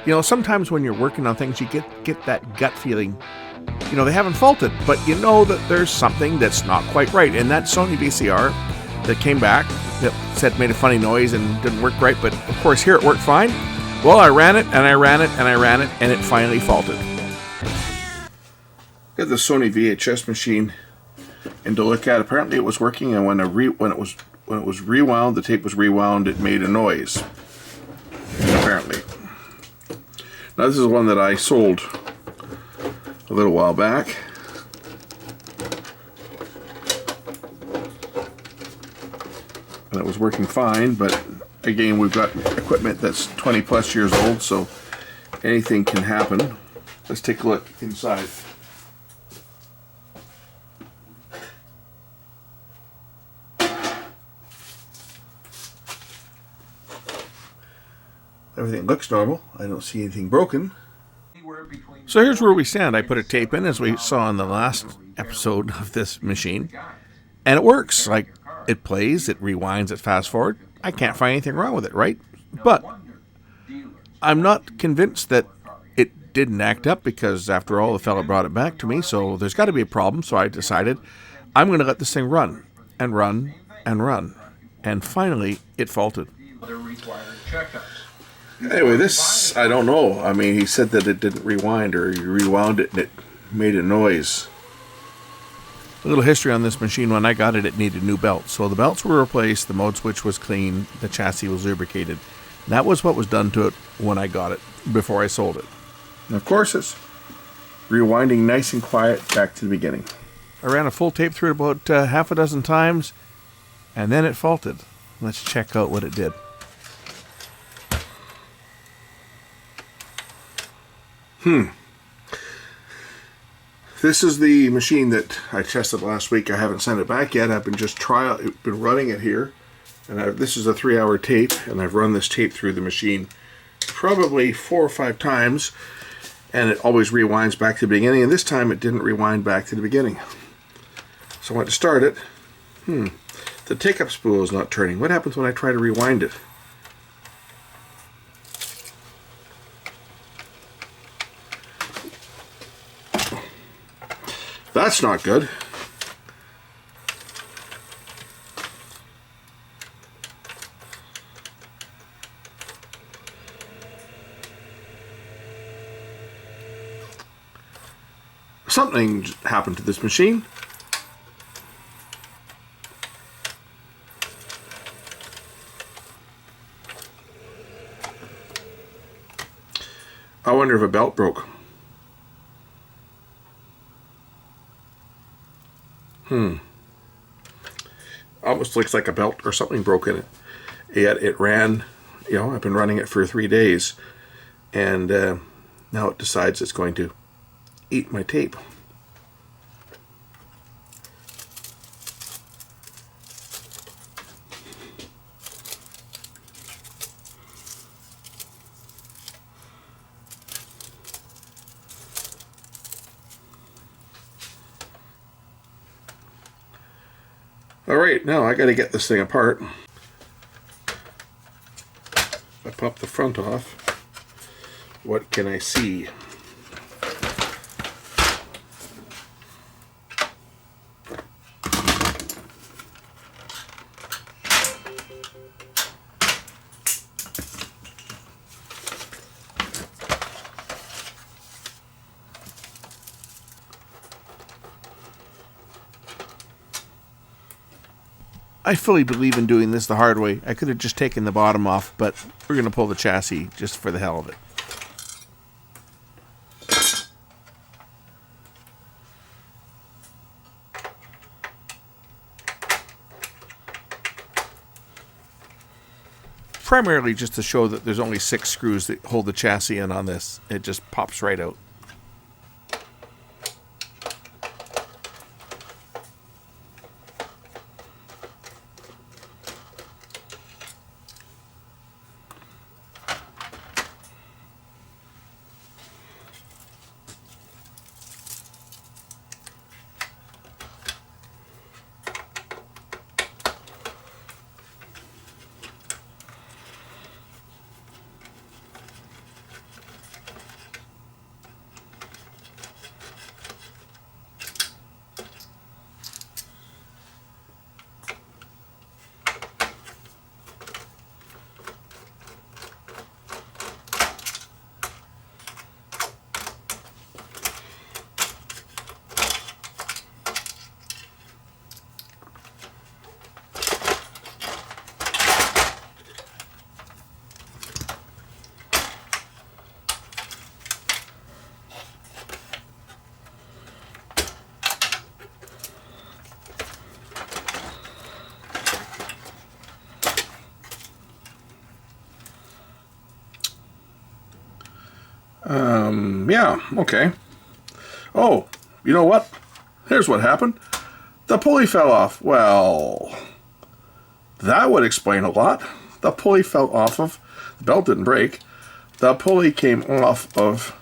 You know, sometimes when you're working on things, you get that gut feeling. You know, they haven't faulted, but you know that there's something that's not quite right. And that Sony VCR that came back, that said made a funny noise and didn't work right, but of course here it worked fine. Well, I ran it, and I ran it, and I ran it, and it finally faulted. Got the Sony VHS machine, and to look at, apparently it was working, and when it was rewound, the tape was rewound, it made a noise. Apparently. Now this is one that I sold a little while back. And it was working fine, but again, we've got equipment that's 20 plus years old, so anything can happen. Let's take a look inside. Everything looks normal. I don't see anything broken. So here's where we stand. I put a tape in, as we saw in the last episode of this machine, and it works. Like, it plays, it rewinds, it fast forward. I can't find anything wrong with it, right? But I'm not convinced that it didn't act up, because after all, the fella brought it back to me, so there's got to be a problem. So I decided I'm going to let this thing run and run and run, and finally it faulted. Anyway, this, I don't know. I mean, he said that it didn't rewind, or you rewound it and it made a noise. A little history on this machine. When I got it, it needed new belts. So the belts were replaced, the mode switch was clean, the chassis was lubricated. And that was what was done to it when I got it, before I sold it. And of course, it's rewinding nice and quiet back to the beginning. I ran a full tape through it about half a dozen times, and then it faulted. Let's check out what it did. This is the machine that I tested last week. I haven't sent it back yet. I've been running it here, and this is a 3-hour tape, and I've run this tape through the machine probably 4 or 5 times, and it always rewinds back to the beginning. And this time it didn't rewind back to the beginning. So I went to start it. The take-up spool is not turning. What happens when I try to rewind it? That's not good. Something happened to this machine. I wonder if a belt broke. Almost looks like a belt or something broke in it. Yet it ran, you know, I've been running it for 3 days, and now it decides it's going to eat my tape. Alright, now I gotta get this thing apart. If I pop the front off, what can I see? I fully believe in doing this the hard way. I could have just taken the bottom off, but we're going to pull the chassis just for the hell of it. Primarily just to show that there's only 6 screws that hold the chassis in on this. It just pops right out. Yeah, okay. Oh, you know what? Here's what happened. The pulley fell off. Well, that would explain a lot. The pulley fell off of, the belt didn't break. The pulley came off of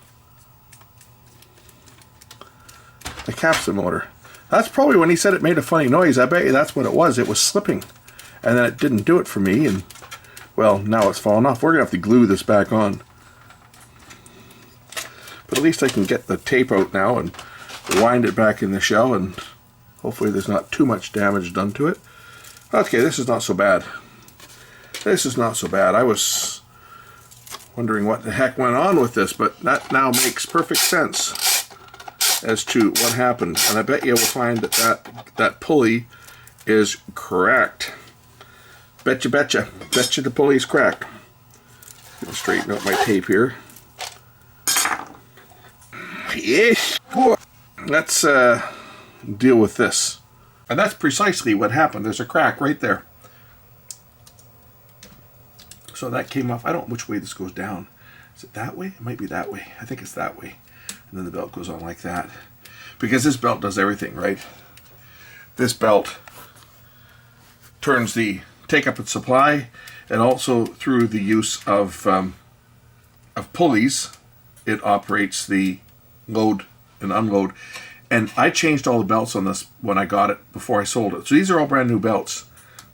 the capstan motor. That's probably when he said it made a funny noise. I bet you that's what it was. It was slipping. And then it didn't do it for me. And, well, now it's fallen off. We're going to have to glue this back on. But at least I can get the tape out now and wind it back in the shell. And hopefully there's not too much damage done to it. Okay, this is not so bad. This is not so bad. I was wondering what the heck went on with this, but that now makes perfect sense as to what happened. And I bet you will find that pulley is cracked. Betcha the pulley's cracked. Gonna straighten out my tape here. Yes. Let's deal with this. And that's precisely what happened. There's a crack right there. So that came off. I don't know which way this goes down. Is it that way? It might be that way. I think it's that way. And then the belt goes on like that. Because this belt does everything, right? This belt turns the take up and supply, and also through the use of pulleys, it operates the load and unload. And I changed all the belts on this when I got it before I sold it. So these are all brand new belts.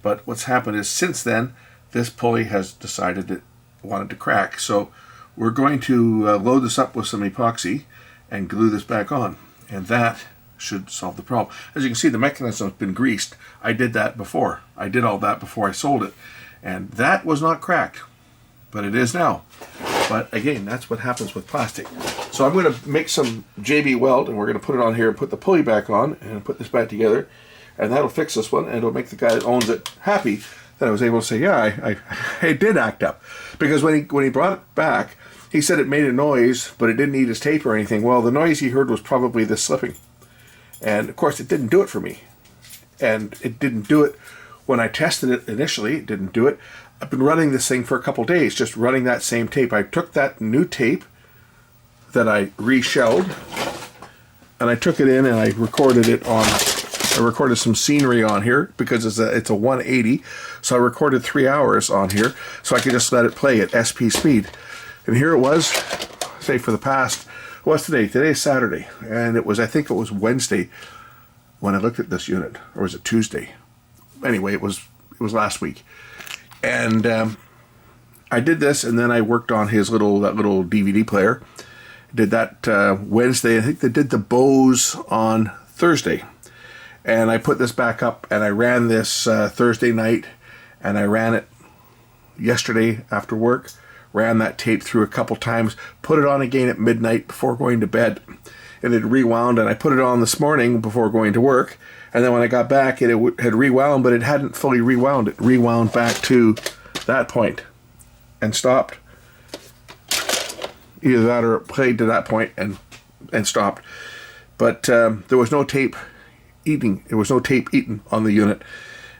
But what's happened is since then, this pulley has decided it wanted to crack. So we're going to load this up with some epoxy and glue this back on. And that should solve the problem. As you can see, the mechanism has been greased. I did that before. I did all that before I sold it. And that was not cracked. But it is now. But again, that's what happens with plastic. So I'm going to make some JB weld, and we're going to put it on here and put the pulley back on and put this back together. And that'll fix this one, and it'll make the guy that owns it happy that I was able to say, yeah, I did act up. Because when he brought it back, he said it made a noise, but it didn't eat his tape or anything. Well, the noise he heard was probably the slipping. And of course, it didn't do it for me. And it didn't do it when I tested it initially. It didn't do it. I've been running this thing for a couple days, just running that same tape. I took that new tape that I reshelled, and I took it in and I recorded it on. I recorded some scenery on here because it's a 180, so I recorded 3 hours on here, so I could just let it play at SP speed. And here it was, say for the past, what's today? Today's Saturday, and it was, I think it was Wednesday when I looked at this unit, or was it Tuesday? Anyway, it was last week, and I did this, and then I worked on his little DVD player. Did that Wednesday. I think they did the Bose on Thursday. And I put this back up, and I ran this Thursday night, and I ran it yesterday after work, ran that tape through a couple times, put it on again at midnight before going to bed, and it rewound, and I put it on this morning before going to work, and then when I got back, it had rewound, but it hadn't fully rewound. It rewound back to that point and stopped. Either that or it played to that point and stopped. But there was no tape eating. There was no tape eaten on the unit.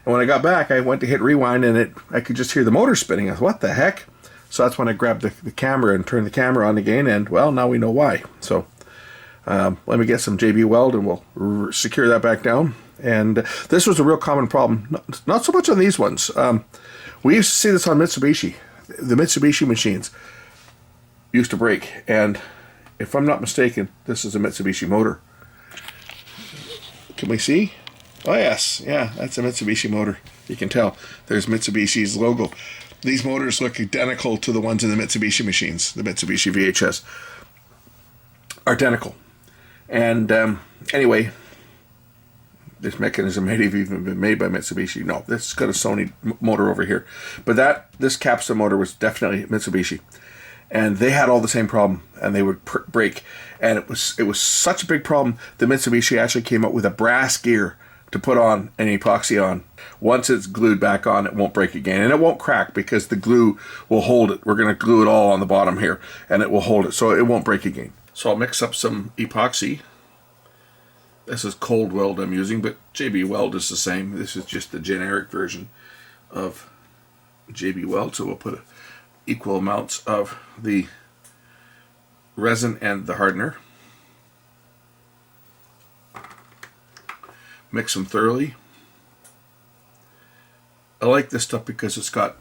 And when I got back, I went to hit rewind, and I could just hear the motor spinning. I thought, what the heck? So that's when I grabbed the camera and turned the camera on again, and well, now we know why. So let me get some JB weld, and we'll secure that back down. And this was a real common problem. Not so much on these ones. We used to see this on Mitsubishi. The Mitsubishi machines used to break, and if I'm not mistaken, this is a Mitsubishi motor. Can we see? Oh yes, yeah, that's a Mitsubishi motor. You can tell. There's Mitsubishi's logo. These motors look identical to the ones in the Mitsubishi machines, the Mitsubishi VHS. Identical. And anyway, this mechanism may have even been made by Mitsubishi. No, this has got a Sony motor over here. But this capstan motor was definitely Mitsubishi. And they had all the same problem, and they would break. And it was such a big problem that Mitsubishi actually came up with a brass gear to put on an epoxy on. Once it's glued back on, it won't break again. And it won't crack because the glue will hold it. We're going to glue it all on the bottom here, and it will hold it, so it won't break again. So I'll mix up some epoxy. This is cold weld I'm using, but JB Weld is the same. This is just the generic version of JB Weld, so we'll put equal amounts of the resin and the hardener. Mix them thoroughly. I like this stuff because it's got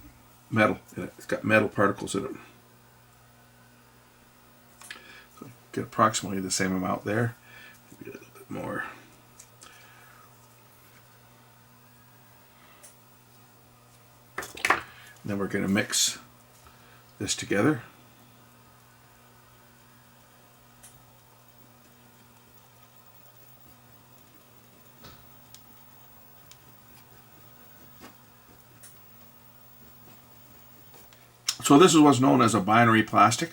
metal in it. It's got metal particles in it. So get approximately the same amount there. Maybe a little bit more. And then we're going to mix this together. So this is what's known as a binary plastic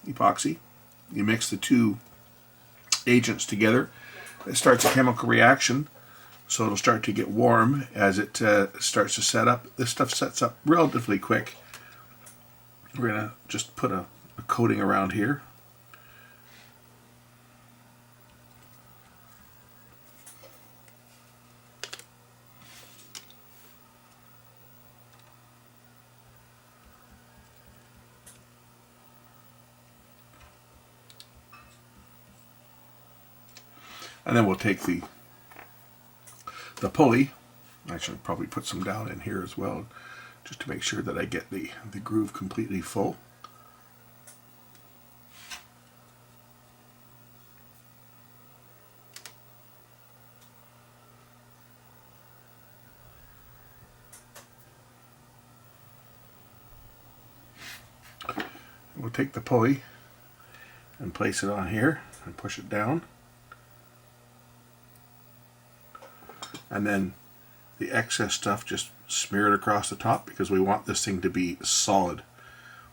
epoxy. You mix the two agents together. It starts a chemical reaction, so it'll start to get warm as it starts to set up. This stuff sets up relatively quick. We're going to just put a coating around here. And then we'll take the pulley. Actually, probably put some down in here as well, just to make sure that I get the groove completely full. We'll take the pulley and place it on here and push it down. And then the excess stuff just smear it across the top, because we want this thing to be solid.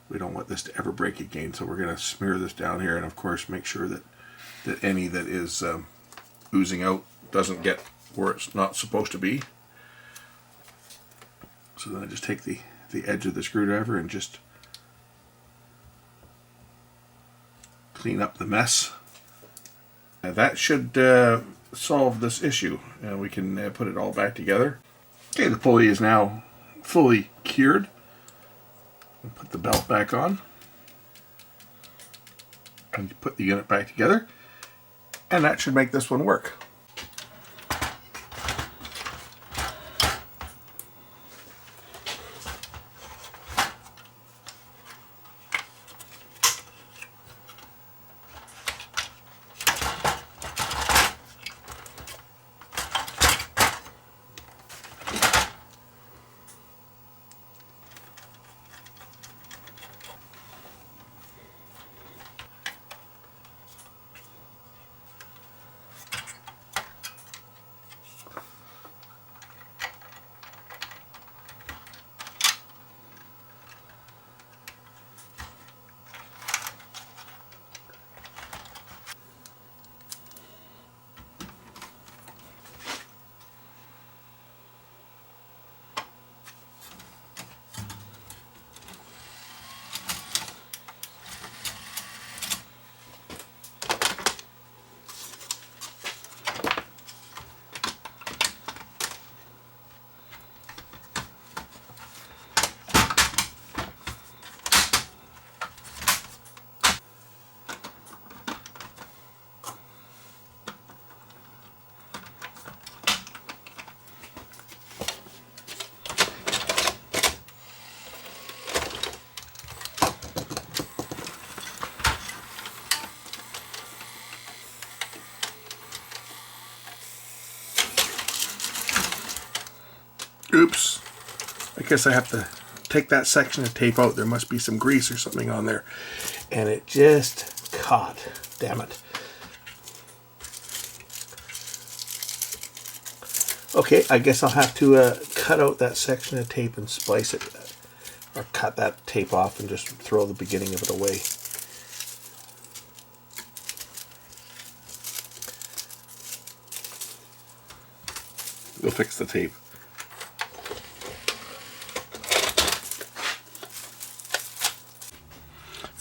We don't want this to ever break again, so we're going to smear this down here, and of course make sure that any that is oozing out doesn't get where it's not supposed to be. So then I just take the edge of the screwdriver and just clean up the mess. And that should solve this issue, and we can put it all back together. Okay, the pulley is now fully cured. We'll put the belt back on and put the unit back together, and that should make this one work. Oops, I guess I have to take that section of tape out. There must be some grease or something on there, and it just caught. Damn it. Okay, I guess I'll have to cut out that section of tape and splice it, or cut that tape off and just throw the beginning of it away. We'll fix the tape.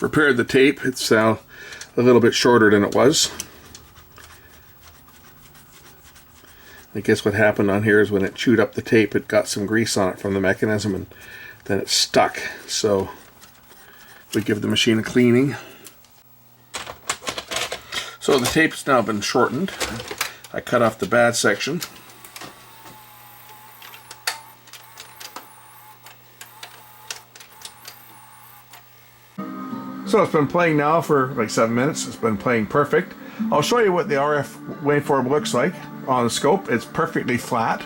Repaired the tape. It's now a little bit shorter than it was. I guess what happened on here is when it chewed up the tape, it got some grease on it from the mechanism, and then it stuck. So we give the machine a cleaning. So the tape's now been shortened. I cut off the bad section. So it's been playing now for like 7 minutes. It's been playing perfect. I'll show you what the RF waveform looks like on the scope. It's perfectly flat,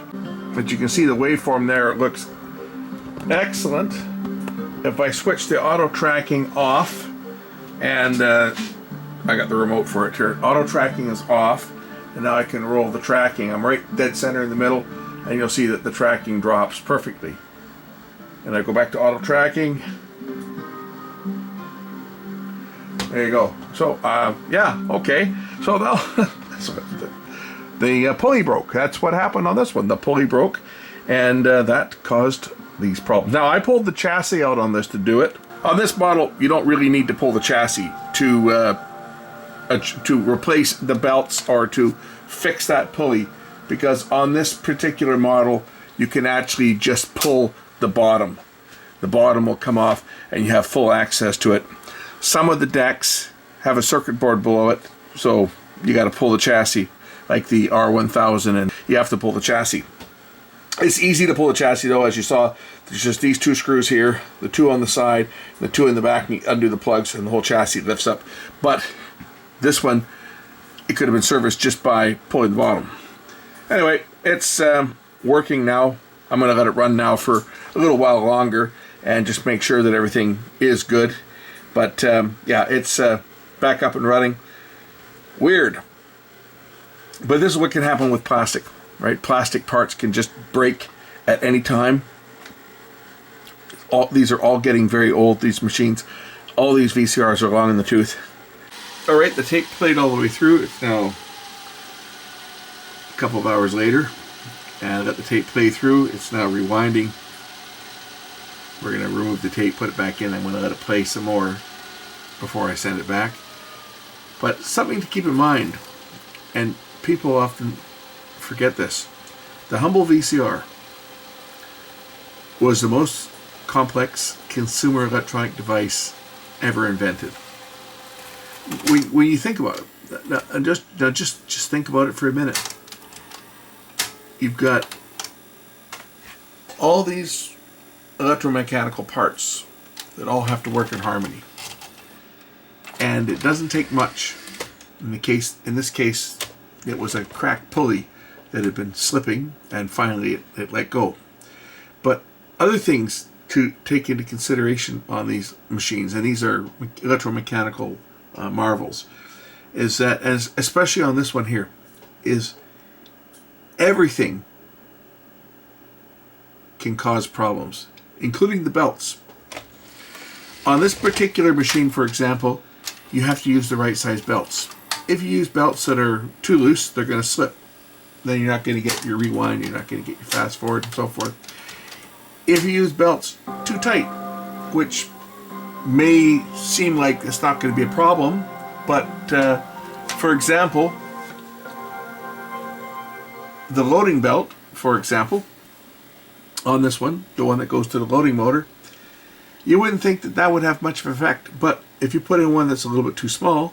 but you can see the waveform there. It looks excellent. If I switch the auto tracking off, and I got the remote for it here. Auto tracking is off, and now I can roll the tracking. I'm right dead center in the middle, and you'll see that the tracking drops perfectly. And I go back to auto tracking. There you go. So, yeah, okay. So now, the pulley broke. That's what happened on this one. The pulley broke, and that caused these problems. Now, I pulled the chassis out on this to do it. On this model, you don't really need to pull the chassis to replace the belts or to fix that pulley, because on this particular model, you can actually just pull the bottom. The bottom will come off, and you have full access to it. Some of the decks have a circuit board below it, so you got to pull the chassis, like the R1000, and you have to pull the chassis. It's easy to pull the chassis though, as you saw. There's just these 2 screws here, the 2 on the side, the 2 in the back, and you undo the plugs, and the whole chassis lifts up. But this one, it could have been serviced just by pulling the bottom. Anyway, it's working now. I'm going to let it run now for a little while longer and just make sure that everything is good. But yeah, it's back up and running. Weird. But this is what can happen with plastic, right? Plastic parts can just break at any time. These are all getting very old, these machines. All these VCRs are long in the tooth. All right, the tape played all the way through. It's now a couple of hours later, and I let the tape play through. It's now rewinding. We're going to remove the tape, put it back in. I'm going to let it play some more before I send it back. But something to keep in mind, and people often forget this, the humble VCR was the most complex consumer electronic device ever invented. When you think about it, just think about it for a minute. You've got all these electromechanical parts that all have to work in harmony, and it doesn't take much. In this case, it was a cracked pulley that had been slipping, and finally it let go. But other things to take into consideration on these machines, and these are electromechanical marvels, is that, especially on this one here, is everything can cause problems, including the belts. On this particular machine, for example, you have to use the right size belts. If you use belts that are too loose, they're going to slip. Then you're not going to get your rewind, you're not going to get your fast forward, and so forth. If you use belts too tight, which may seem like it's not going to be a problem, but for example, the loading belt, for example, on this one, the one that goes to the loading motor, you wouldn't think that that would have much of an effect, but if you put in one that's a little bit too small,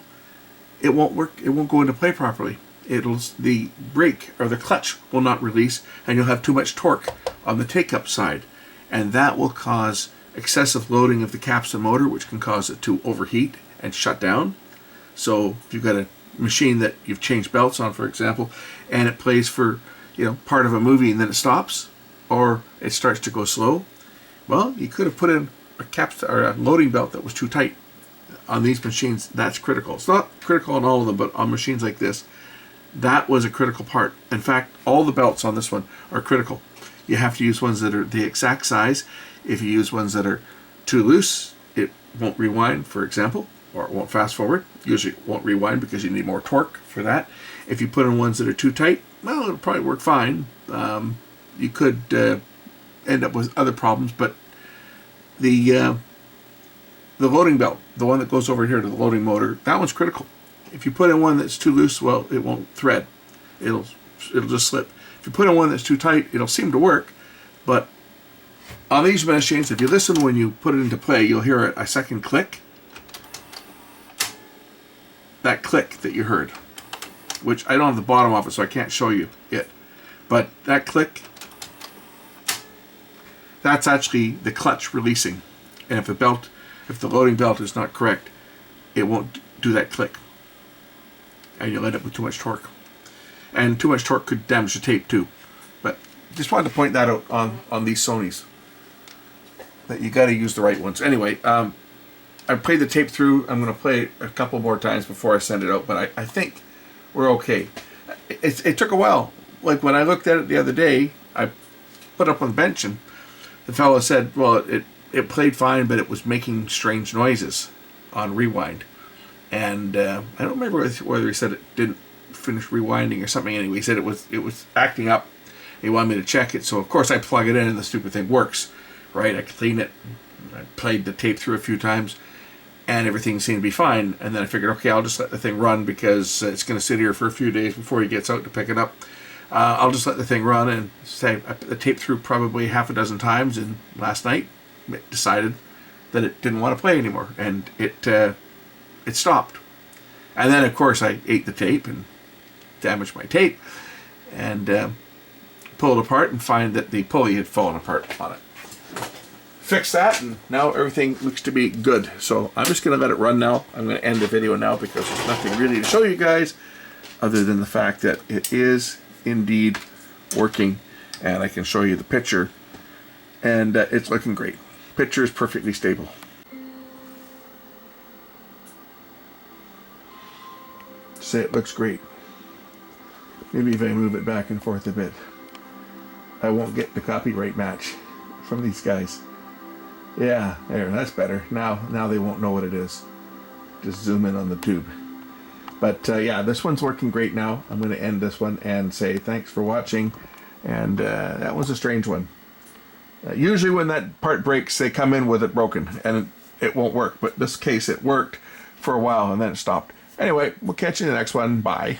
it won't work, it won't go into play properly. The brake or the clutch will not release, and you'll have too much torque on the take-up side, and that will cause excessive loading of the capstan motor, which can cause it to overheat and shut down. So if you've got a machine that you've changed belts on, for example, and it plays for part of a movie and then it stops, or it starts to go slow, well, you could have put in a capstan or a loading belt that was too tight. On these machines, that's critical. It's not critical on all of them, but on machines like this, that was a critical part. In fact, all the belts on this one are critical. You have to use ones that are the exact size. If you use ones that are too loose, it won't rewind, for example, or it won't fast forward. Usually it won't rewind because you need more torque for that. If you put in ones that are too tight, well, it'll probably work fine. You could end up with other problems, but the loading belt, the one that goes over here to the loading motor, that one's critical. If you put in one that's too loose, well, it won't thread. It'll just slip. If you put in one that's too tight, it'll seem to work, but on these machines, if you listen when you put it into play, you'll hear a second click. that click that you heard, which I don't have the bottom of it, so I can't show you it. But that click, that's actually the clutch releasing. And if the loading belt is not correct, it won't do that click. And you'll end up with too much torque. And too much torque could damage the tape too. But just wanted to point that out on these Sonys, that you got to use the right ones. Anyway, I played the tape through. I'm going to play it a couple more times before I send it out, but I think we're okay. It took a while. Like when I looked at it the other day, I put it up on the bench, and the fellow said, well, it played fine, but it was making strange noises on rewind. And I don't remember whether he said it didn't finish rewinding or something. Anyway, he said it was acting up. He wanted me to check it, so of course I plug it in, and the stupid thing works. Right? I clean it. I played the tape through a few times, and everything seemed to be fine. And then I figured, okay, I'll just let the thing run because it's going to sit here for a few days before he gets out to pick it up. I'll just let the thing run, and say I put the tape through probably half a dozen times, and last night it decided that it didn't want to play anymore, and it stopped. And then of course I ate the tape and damaged my tape, and pull it apart and find that the pulley had fallen apart on it. Fix that, and now everything looks to be good. So I'm just going to let it run now. I'm going to end the video now because there's nothing really to show you guys other than the fact that it is indeed working, and I can show you the picture, and it's looking great. Picture is perfectly stable. Say it looks great. Maybe if I move it back and forth a bit, I won't get the copyright match from these guys. Yeah, there, that's better. Now they won't know what it is. Just zoom in on the tube. But yeah, this one's working great now. I'm going to end this one and say thanks for watching. And that was a strange one. Usually when that part breaks, they come in with it broken, and it won't work. But in this case, it worked for a while, and then it stopped. Anyway, we'll catch you in the next one. Bye.